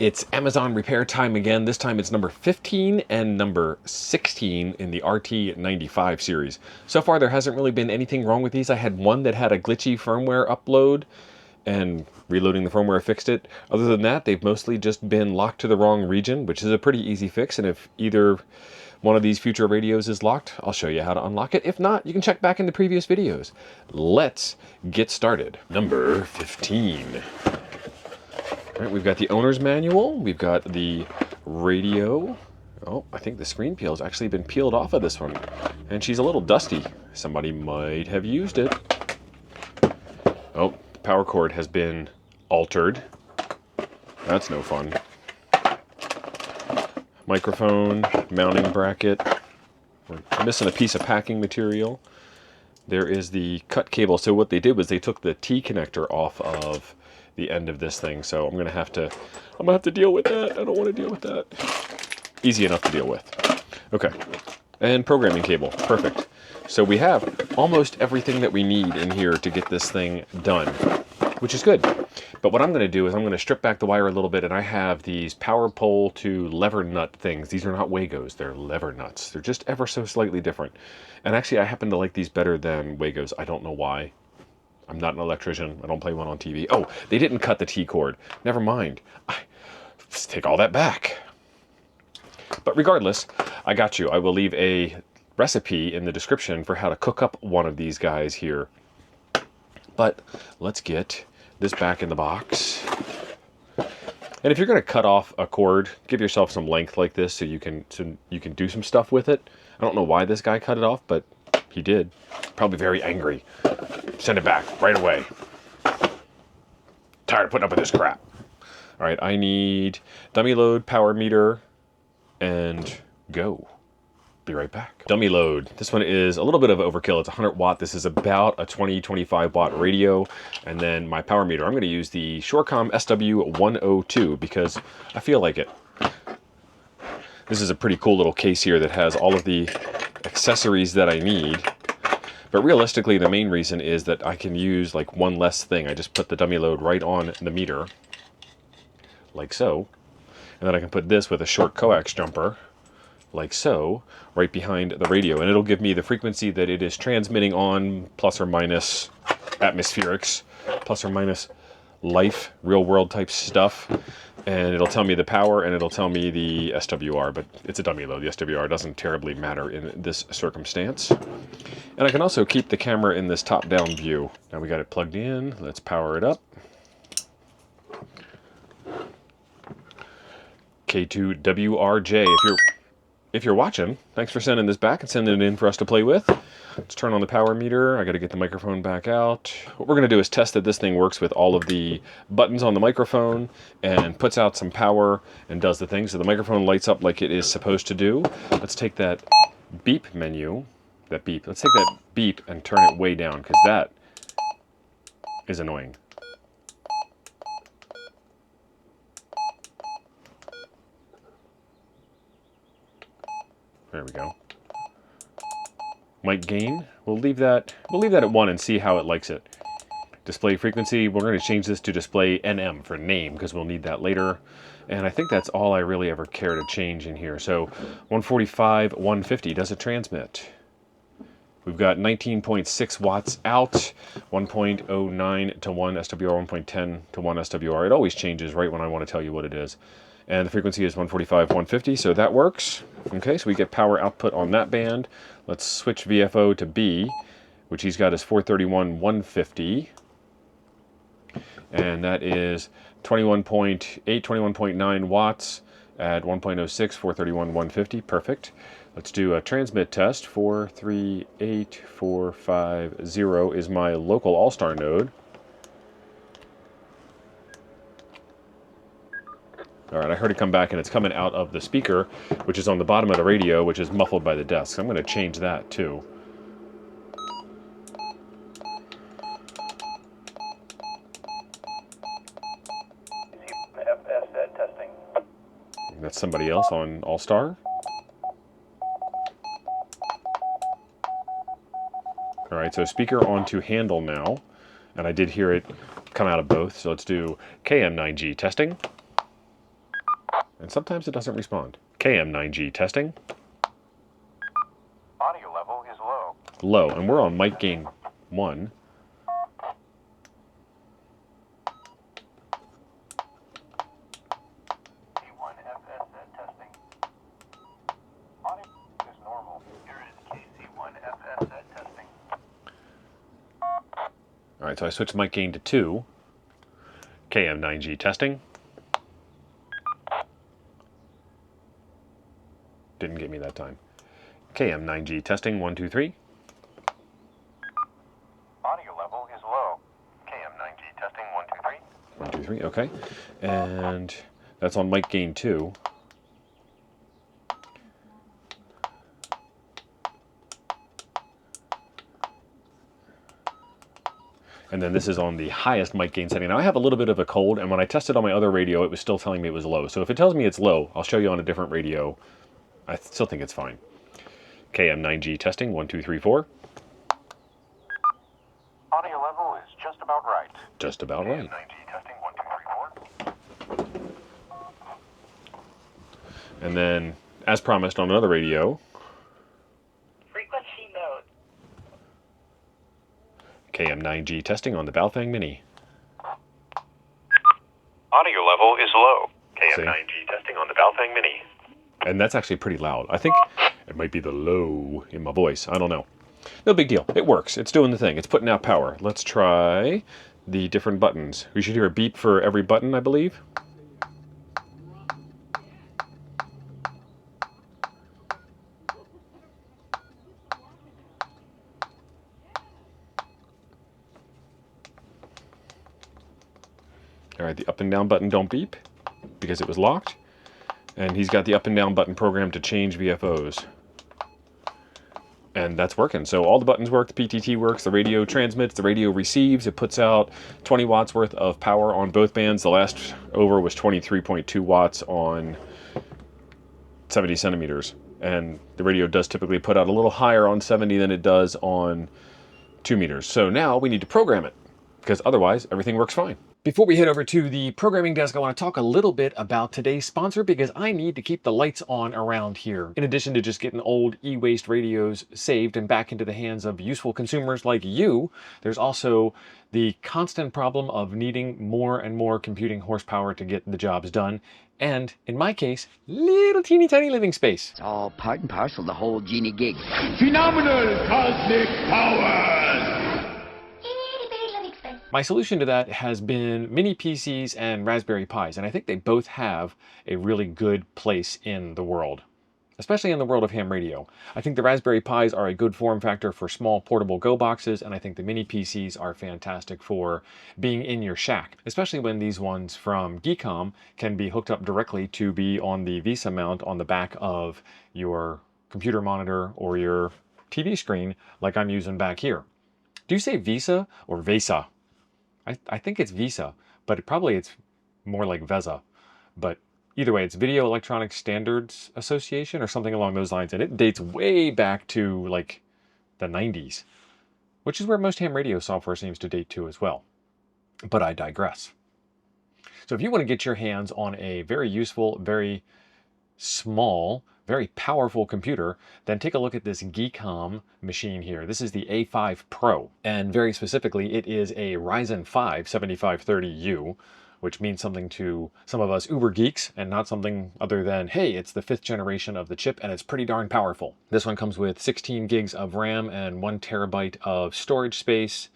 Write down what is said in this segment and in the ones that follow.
It's Amazon repair time again. This time it's number 15 and number 16 in the RT95 series. So far there hasn't really been anything wrong with these. I had one that had a glitchy firmware upload and reloading the firmware fixed it. Other than that, they've mostly just been locked to the wrong region, which is a pretty easy fix. And if either one of these future radios is locked, I'll show you how to unlock it. If not, you can check back in the previous videos. Let's get started. Number 15. All right, we've got the owner's manual. We've got the radio. Oh, I think the screen peel's actually been peeled off of this one. And she's a little dusty. Somebody might have used it. Oh, the power cord has been altered. That's no fun. Microphone, mounting bracket. We're missing a piece of packing material. There is the cut cable. So what they did was they took the T connector off of the end of this thing. So I'm gonna have to deal with that. I don't want to deal with that. Easy enough to deal with. Okay. And programming cable. Perfect. So we have almost everything that we need in here to get this thing done, which is good. But what I'm going to do is I'm going to strip back the wire a little bit, and I have these power pole to lever nut things. These are not Wagos, they're lever nuts. They're just ever so slightly different. And actually I happen to like these better than Wagos. I don't know why. I'm not an electrician. I don't play one on TV. Oh, they didn't cut the T cord. Never mind. Let's take all that back. But regardless, I got you. I will leave a recipe in the description for how to cook up one of these guys here. But let's get this back in the box. And if you're going to cut off a cord, give yourself some length like this so you can do some stuff with it. I don't know why this guy cut it off, but he did. Probably very angry. Send it back right away. Tired of putting up with this crap. All right, I need dummy load, power meter, and go. Be right back. Dummy load. This one is a little bit of overkill. It's 100 watt. This is about a 20-25 watt radio. And then my power meter, I'm going to use the Shorecom SW102 because I feel like it. This is a pretty cool little case here that has all of the accessories that I need. But realistically, the main reason is that I can use like one less thing. I just put the dummy load right on the meter, like so. And then I can put this with a short coax jumper, like so, right behind the radio. And it'll give me the frequency that it is transmitting on, plus or minus atmospherics, plus or minus life, real world type stuff. And it'll tell me the power and it'll tell me the SWR, but it's a dummy load. The SWR doesn't terribly matter in this circumstance. And I can also keep the camera in this top-down view. Now we got it plugged in. Let's power it up. K2WRJ. If you're watching, thanks for sending this back and sending it in for us to play with. Let's turn on the power meter. I got to get the microphone back out. What we're going to do is test that this thing works with all of the buttons on the microphone and puts out some power and does the thing. So the microphone lights up like it is supposed to do. Let's take that beep menu, let's take that beep and turn it way down because that is annoying. There we go. Mic gain, we'll leave that at 1 and see how it likes it. Display frequency, we're going to change this to display NM for name because we'll need that later. And I think that's all I really ever care to change in here. So 145, 150, does it transmit? We've got 19.6 watts out, 1.09 to 1 SWR, 1.10 to 1 SWR. It always changes right when I want to tell you what it is. And the frequency is 145, 150, so that works. Okay, so we get power output on that band. Let's switch VFO to B, which he's got is 431, 150. And that is 21.8, 21.9 watts at 1.06, 431, 150. Perfect. Let's do a transmit test. 438450 is my local all-star node. All right, I heard it come back, and it's coming out of the speaker, which is on the bottom of the radio, which is muffled by the desk. I'm going to change that, too. Testing. That's somebody else on All-Star. All right, so speaker onto handle now, and I did hear it come out of both. So let's do KM9G testing. and sometimes it doesn't respond. KM9G testing. Audio level is low. Low, and we're on mic gain 1. C1FS testing. Audio is normal. Here is KC1FS testing. All right, so I switched mic gain to 2. KM9G testing. Didn't get me that time. KM9G testing, 1, 2, 3. Audio level is low. KM9G testing, 1, 2, 3. 1, 2, 3, okay. And that's on mic gain 2. And then this is on the highest mic gain setting. Now I have a little bit of a cold, and when I tested on my other radio, it was still telling me it was low. So if it tells me it's low, I'll show you on a different radio. I still think it's fine. KM9G testing, 1, 2, 3, 4. Audio level is just about right. Just about right. KM9G testing, 1, 2, 3, 4. And then, as promised on another radio, Frequency mode. KM9G testing on the Baofeng Mini. Audio level is low. See? KM9G testing on the Baofeng Mini. And that's actually pretty loud. I think it might be the low in my voice. I don't know. No big deal. It works. It's doing the thing. It's putting out power. Let's try the different buttons. We should hear a beep for every button, I believe. All right, the up and down button don't beep because it was locked. And he's got the up and down button programmed to change VFOs. And that's working. So all the buttons work, the PTT works, the radio transmits, the radio receives. It puts out 20 watts worth of power on both bands. The last over was 23.2 watts on 70 centimeters. And the radio does typically put out a little higher on 70 than it does on 2 meters. So now we need to program it, because otherwise everything works fine. Before we head over to the programming desk, I want to talk a little bit about today's sponsor, because I need to keep the lights on around here. In addition to just getting old e-waste radios saved and back into the hands of useful consumers like you, there's also the constant problem of needing more and more computing horsepower to get the jobs done. And in my case, little teeny tiny living space. It's all part and parcel of the whole genie gig. Phenomenal cosmic powers! My solution to that has been mini PCs and Raspberry Pis, and I think they both have a really good place in the world, especially in the world of ham radio. I think the Raspberry Pis are a good form factor for small portable Go boxes, and I think the mini PCs are fantastic for being in your shack, especially when these ones from GEEKOM can be hooked up directly to be on the VESA mount on the back of your computer monitor or your TV screen like I'm using back here. Do you say VESA or VESA? I think it's VESA, but it's more like VESA. But either way, it's Video Electronic Standards Association or something along those lines, and it dates way back to like the 90s, which is where most ham radio software seems to date to as well. But I digress. So if you want to get your hands on a very useful, very small, very powerful computer, then take a look at this GEEKOM machine here. This is the A5 Pro, and very specifically, it is a Ryzen 5 7530U, which means something to some of us uber geeks and not something other than, hey, it's the 5th generation of the chip and it's pretty darn powerful. This one comes with 16 gigs of RAM and 1 terabyte of storage space.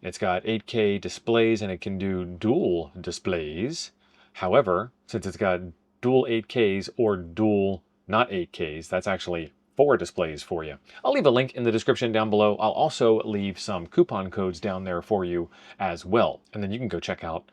It's got 8K displays and it can do dual displays. However, since it's got dual 8Ks or dual not 8Ks, that's actually 4 displays for you. I'll leave a link in the description down below. I'll also leave some coupon codes down there for you as well. And then you can go check out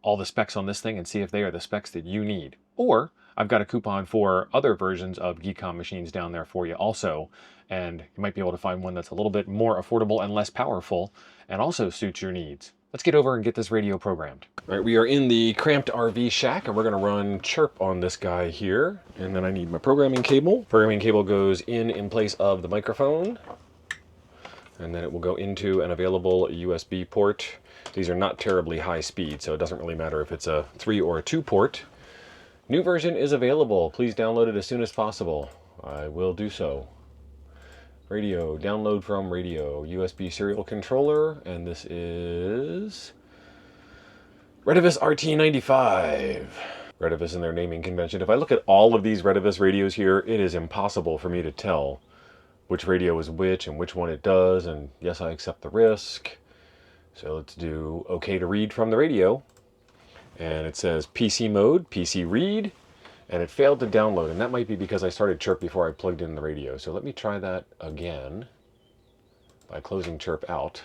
all the specs on this thing and see if they are the specs that you need. Or I've got a coupon for other versions of GEEKOM machines down there for you also. And you might be able to find one that's a little bit more affordable and less powerful and also suits your needs. Let's get over and get this radio programmed. All right, we are in the cramped RV shack and we're gonna run chirp on this guy here. And then I need my programming cable. Programming cable goes in place of the microphone. And then it will go into an available USB port. These are not terribly high speed, so it doesn't really matter if it's a 3 or a 2 port. New version is available. Please download it as soon as possible. I will do so. Radio, download from radio, USB serial controller, and this is Retevis RT95. Retevis in their naming convention. If I look at all of these Retevis radios here, it is impossible for me to tell which radio is which and which one it does, and yes, I accept the risk. So let's do OK to read from the radio, and it says PC mode, PC read, and it failed to download, and that might be because I started Chirp before I plugged in the radio. So let me try that again by closing Chirp out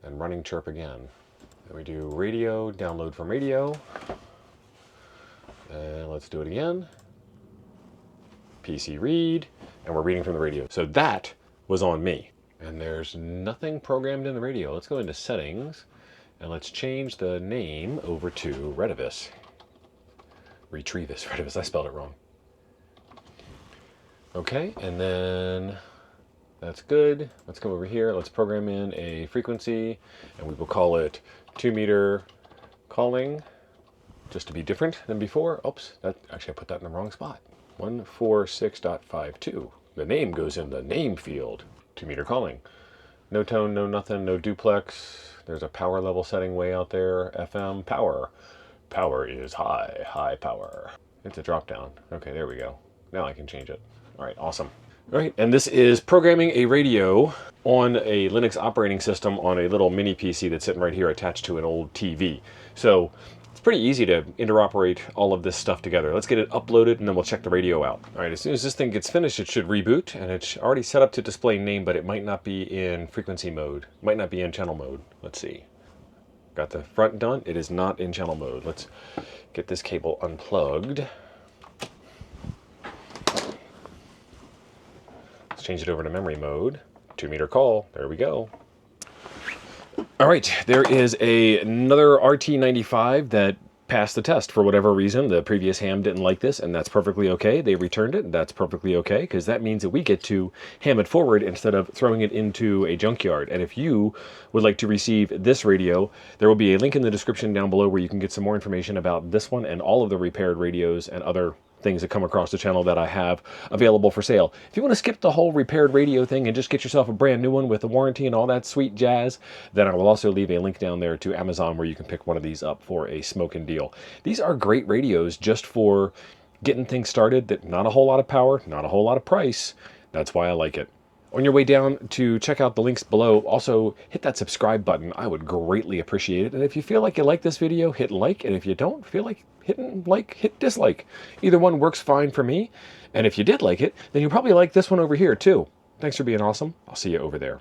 and running Chirp again. Then we do radio, download from radio, and let's do it again. PC read, and we're reading from the radio. So that was on me, and there's nothing programmed in the radio. Let's go into settings, and let's change the name over to Retevis. Retevis, I spelled it wrong. Okay, and then that's good. Let's come over here. Let's program in a frequency, and we will call it 2-meter calling, just to be different than before. Oops, actually I put that in the wrong spot. 146.52. The name goes in the name field. 2-meter calling. No tone, no nothing, no duplex. There's a power level setting way out there. FM power. Power is high, high power. It's a drop down. Okay, there we go. Now I can change it. All right, awesome. All right, and this is programming a radio on a Linux operating system on a little mini PC that's sitting right here attached to an old TV. So it's pretty easy to interoperate all of this stuff together. Let's get it uploaded and then we'll check the radio out. All right, as soon as this thing gets finished, it should reboot, and it's already set up to display name, but it might not be in frequency mode. Might not be in channel mode. Let's see. Got the front done. It is not in channel mode. Let's get this cable unplugged. Let's change it over to memory mode. 2-meter call. There we go. All right, there is another RT95 that passed the test for whatever reason. The previous ham didn't like this, and that's perfectly okay. They returned it, and that's perfectly okay, because that means that we get to ham it forward instead of throwing it into a junkyard. And if you would like to receive this radio, there will be a link in the description down below where you can get some more information about this one and all of the repaired radios and other things that come across the channel that I have available for sale. If you want to skip the whole repaired radio thing and just get yourself a brand new one with a warranty and all that sweet jazz, then I will also leave a link down there to Amazon where you can pick one of these up for a smoking deal. These are great radios just for getting things started. That not a whole lot of power, not a whole lot of price. That's why I like it. On your way down to check out the links below, also hit that subscribe button. I would greatly appreciate it. And if you feel like you like this video, hit like. And if you don't feel like hitting like, hit dislike. Either one works fine for me. And if you did like it, then you'll probably like this one over here too. Thanks for being awesome. I'll see you over there.